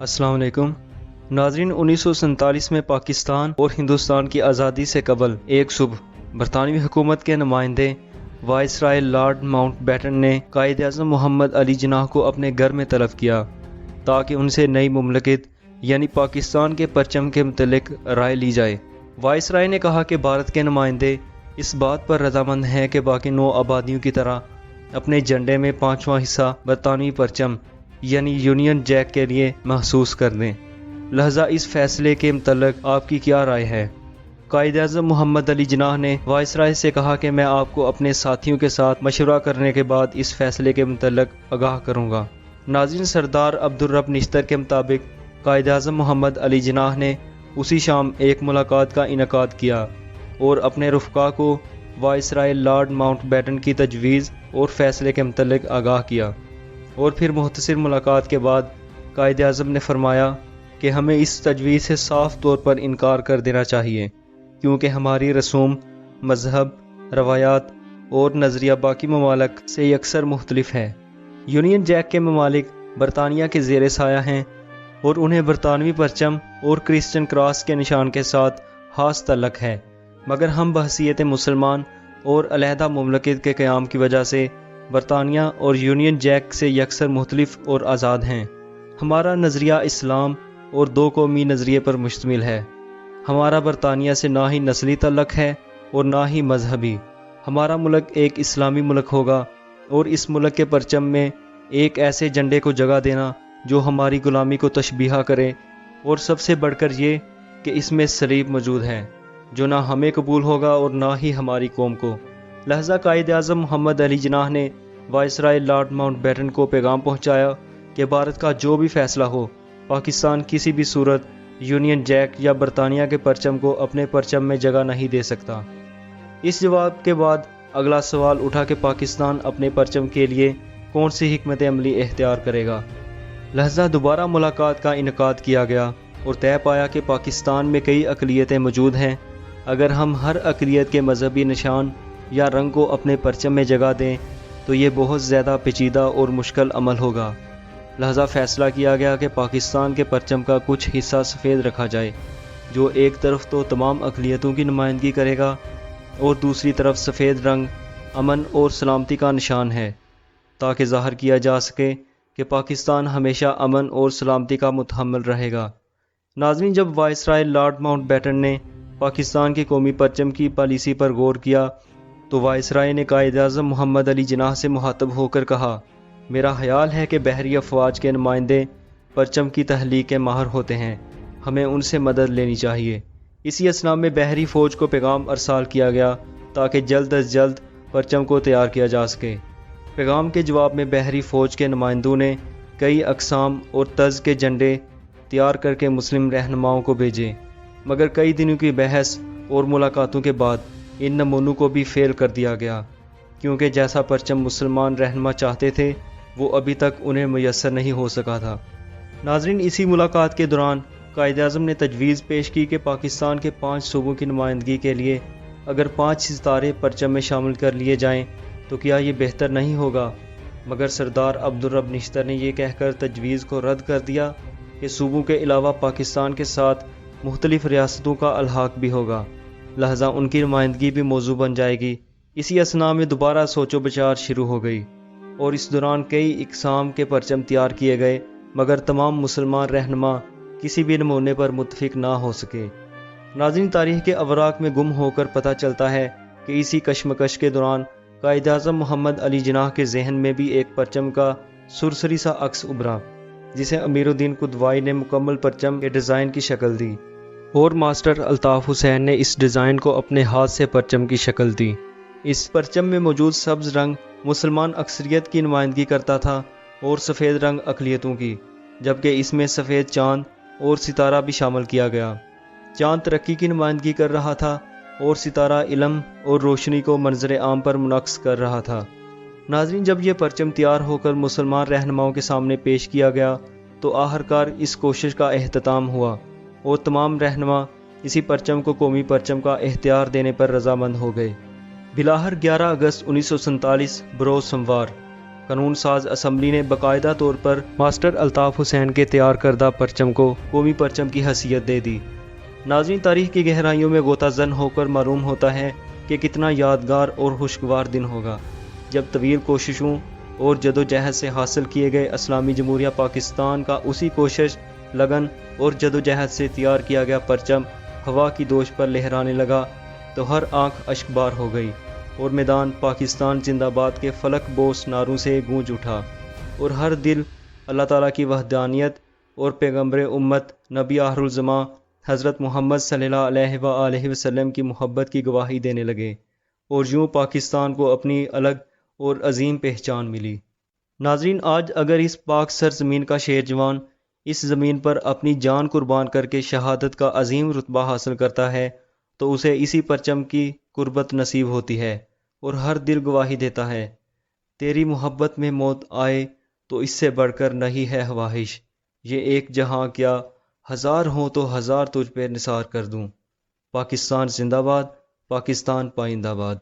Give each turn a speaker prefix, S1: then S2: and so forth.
S1: السلام علیکم ناظرین، 1947 میں پاکستان اور ہندوستان کی آزادی سے قبل ایک صبح برطانوی حکومت کے نمائندے وائسرائے لارڈ ماؤنٹ بیٹن نے قائد اعظم محمد علی جناح کو اپنے گھر میں طلب کیا تاکہ ان سے نئی مملکت یعنی پاکستان کے پرچم کے متعلق رائے لی جائے۔ وائسرائے نے کہا کہ بھارت کے نمائندے اس بات پر رضامند ہیں کہ باقی 9 آبادیوں کی طرح اپنے جھنڈے میں 5واں حصہ برطانوی پرچم یعنی یونین جیک کے لیے محسوس کر دیں، لہذا اس فیصلے کے متعلق آپ کی کیا رائے ہے؟ قائد اعظم محمد علی جناح نے وائسرائے سے کہا کہ میں آپ کو اپنے ساتھیوں کے ساتھ مشورہ کرنے کے بعد اس فیصلے کے متعلق آگاہ کروں گا۔ ناظرین، سردار عبدالرب نشتر کے مطابق قائد اعظم محمد علی جناح نے اسی شام ایک ملاقات کا انعقاد کیا اور اپنے رفقا کو وائسرائے لارڈ ماؤنٹ بیٹن کی تجویز اور فیصلے کے متعلق آگاہ کیا، اور پھر مختصر ملاقات کے بعد قائد اعظم نے فرمایا کہ ہمیں اس تجویز سے صاف طور پر انکار کر دینا چاہیے کیونکہ ہماری رسوم، مذہب، روایات اور نظریہ باقی ممالک سے یکسر مختلف ہے۔ یونین جیک کے ممالک برطانیہ کے زیر سایہ ہیں اور انہیں برطانوی پرچم اور کرسچن کراس کے نشان کے ساتھ خاص تعلق ہے، مگر ہم بحیثیت مسلمان اور علیحدہ مملکت کے قیام کی وجہ سے برطانیہ اور یونین جیک سے یکسر مختلف اور آزاد ہیں۔ ہمارا نظریہ اسلام اور 2 قومی نظریے پر مشتمل ہے۔ ہمارا برطانیہ سے نہ ہی نسلی تعلق ہے اور نہ ہی مذہبی۔ ہمارا ملک ایک اسلامی ملک ہوگا اور اس ملک کے پرچم میں ایک ایسے جھنڈے کو جگہ دینا جو ہماری غلامی کو تشبیہ کرے، اور سب سے بڑھ کر یہ کہ اس میں صلیب موجود ہے جو نہ ہمیں قبول ہوگا اور نہ ہی ہماری قوم کو۔ لہذا قائد اعظم محمد علی جناح نے وائسرائے لارڈ ماؤنٹ بیٹن کو پیغام پہنچایا کہ بھارت کا جو بھی فیصلہ ہو، پاکستان کسی بھی صورت یونین جیک یا برطانیہ کے پرچم کو اپنے پرچم میں جگہ نہیں دے سکتا۔ اس جواب کے بعد اگلا سوال اٹھا کہ پاکستان اپنے پرچم کے لیے کون سی حکمت عملی اختیار کرے گا۔ لہذا دوبارہ ملاقات کا انعقاد کیا گیا اور طے پایا کہ پاکستان میں کئی اقلیتیں موجود ہیں، اگر ہم ہر اقلیت کے مذہبی نشان یا رنگ کو اپنے پرچم میں جگہ دیں تو یہ بہت زیادہ پیچیدہ اور مشکل عمل ہوگا۔ لہذا فیصلہ کیا گیا کہ پاکستان کے پرچم کا کچھ حصہ سفید رکھا جائے، جو ایک طرف تو تمام اقلیتوں کی نمائندگی کرے گا اور دوسری طرف سفید رنگ امن اور سلامتی کا نشان ہے، تاکہ ظاہر کیا جا سکے کہ پاکستان ہمیشہ امن اور سلامتی کا متحمل رہے گا۔ ناظرین، جب وائسرائے لارڈ ماؤنٹ بیٹن نے پاکستان کے قومی پرچم کی پالیسی پر غور کیا تو وائسرائے نے قائد اعظم محمد علی جناح سے مخاطب ہو کر کہا، میرا خیال ہے کہ بحری افواج کے نمائندے پرچم کی تحلیق کے ماہر ہوتے ہیں، ہمیں ان سے مدد لینی چاہیے۔ اسی اثناء میں بحری فوج کو پیغام ارسال کیا گیا تاکہ جلد از جلد پرچم کو تیار کیا جا سکے۔ پیغام کے جواب میں بحری فوج کے نمائندوں نے کئی اقسام اور طرز کے جھنڈے تیار کر کے مسلم رہنماؤں کو بھیجے، مگر کئی دنوں کی بحث اور ملاقاتوں کے بعد ان نمونوں کو بھی فیل کر دیا گیا، کیونکہ جیسا پرچم مسلمان رہنما چاہتے تھے وہ ابھی تک انہیں میسر نہیں ہو سکا تھا۔ ناظرین، اسی ملاقات کے دوران قائد اعظم نے تجویز پیش کی کہ پاکستان کے 5 صوبوں کی نمائندگی کے لیے اگر 5 ستارے پرچم میں شامل کر لیے جائیں تو کیا یہ بہتر نہیں ہوگا؟ مگر سردار عبدالرب نشتر نے یہ کہہ کر تجویز کو رد کر دیا کہ صوبوں کے علاوہ پاکستان کے ساتھ مختلف ریاستوں کا الحاق بھی ہوگا، لہذا ان کی نمائندگی بھی موضوع بن جائے گی۔ اسی اثناء میں دوبارہ سوچ و بچار شروع ہو گئی اور اس دوران کئی اقسام کے پرچم تیار کیے گئے، مگر تمام مسلمان رہنما کسی بھی نمونے پر متفق نہ ہو سکے۔ ناظرین، تاریخ کے اوراق میں گم ہو کر پتہ چلتا ہے کہ اسی کشمکش کے دوران قائد اعظم محمد علی جناح کے ذہن میں بھی ایک پرچم کا سرسری سا عکس ابھرا، جسے امیر الدین قدوائی نے مکمل پرچم کے ڈیزائن کی شکل دی اور ماسٹر الطاف حسین نے اس ڈیزائن کو اپنے ہاتھ سے پرچم کی شکل دی۔ اس پرچم میں موجود سبز رنگ مسلمان اکثریت کی نمائندگی کرتا تھا اور سفید رنگ اقلیتوں کی، جبکہ اس میں سفید چاند اور ستارہ بھی شامل کیا گیا۔ چاند ترقی کی نمائندگی کر رہا تھا اور ستارہ علم اور روشنی کو منظر عام پر منعکس کر رہا تھا۔ ناظرین، جب یہ پرچم تیار ہو کر مسلمان رہنماؤں کے سامنے پیش کیا گیا تو آخرکار اس کوشش کا اختتام ہوا اور تمام رہنما اسی پرچم کو قومی پرچم کا اختیار دینے پر رضامند ہو گئے۔ بلاخر 11 اگست 1947 بروز سموار قانون ساز اسمبلی نے باقاعدہ طور پر ماسٹر الطاف حسین کے تیار کردہ پرچم کو قومی پرچم کی حیثیت دے دی۔ ناظرین، تاریخ کی گہرائیوں میں غوطہ زن ہو کر معلوم ہوتا ہے کہ کتنا یادگار اور خوشگوار دن ہوگا جب طویل کوششوں اور جدوجہد سے حاصل کیے گئے اسلامی جمہوریہ پاکستان کا اسی کوشش، لگن اور جدوجہد سے تیار کیا گیا پرچم ہوا کی دوش پر لہرانے لگا تو ہر آنکھ اشک بار ہو گئی اور میدان پاکستان زندہ باد کے فلک بوس نعروں سے گونج اٹھا، اور ہر دل اللہ تعالیٰ کی وحدانیت اور پیغمبر امت نبی آخر الزماں حضرت محمد صلی اللہ علیہ وآلہ وسلم کی محبت کی گواہی دینے لگے، اور یوں پاکستان کو اپنی الگ اور عظیم پہچان ملی۔ ناظرین، آج اگر اس پاک سرزمین کا شیر جوان اس زمین پر اپنی جان قربان کر کے شہادت کا عظیم رتبہ حاصل کرتا ہے تو اسے اسی پرچم کی قربت نصیب ہوتی ہے، اور ہر دل گواہی دیتا ہے، تیری محبت میں موت آئے تو اس سے بڑھ کر نہیں ہے خواہش، یہ ایک جہاں کیا ہزار ہوں تو ہزار تجھ پہ نثار کر دوں۔ پاکستان زندہ باد، پاکستان پائندہ باد۔